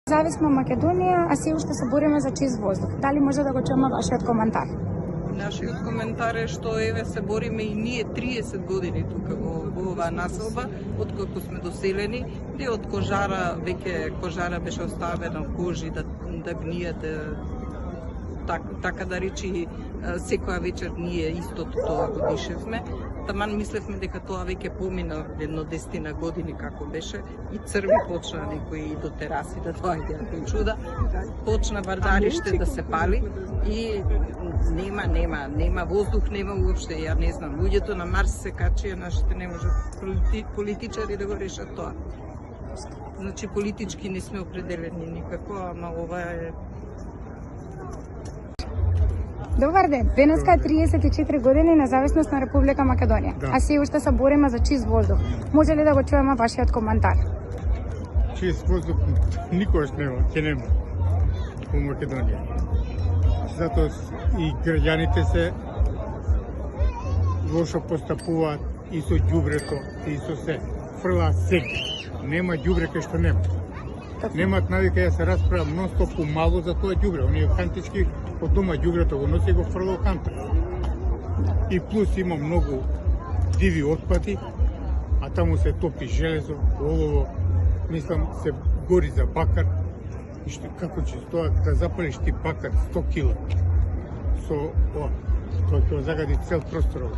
Зависна Македонија, а се уште се бориме за чист воздух. Дали може да го чуеме вашиот коментар? Нашиот коментар е што еве се бориме и ние 30 години тука во оваа населба, откако сме доселени, де од кожара, веќе кожара беше оставена кожи да гният, така да речи, секоја вечер ние истото тоа го дишевме. Таман мислевме дека тоа веќе помина едно 10 години како беше и црви почна некои до тераси да доаѓаат кои чуда. Почна вардарище да се пали и нема воздух, нема уопште, ја не знам, луѓето на Марс се качија, нашите не може политичари да го решат тоа. Значи политички не сме определени никако, ама ова е. Добар ден, денеска е 34 години независност на Република Македонија, а се уште се бориме за чист воздух. Може ли да го чуеме вашиот коментар? Чист воздух никогаш нема во Македонија. Затоа и граѓаните се лошо постапуваат и со ѓубрето, и со се. Фрлаат сега. Нема ѓубре кај што нема. Немаат навика ја се расправа нон-стоп помало за тоа ѓубре. Оние кантички од дома ѓубрето го носи го фрла во канта. И плюс има многу диви отпати, а таму се топи железо, олово, мислам се гори за бакар. И што како ќе тоа да запалиш ти бакар 100 кила со тоа ќе загади цел простор.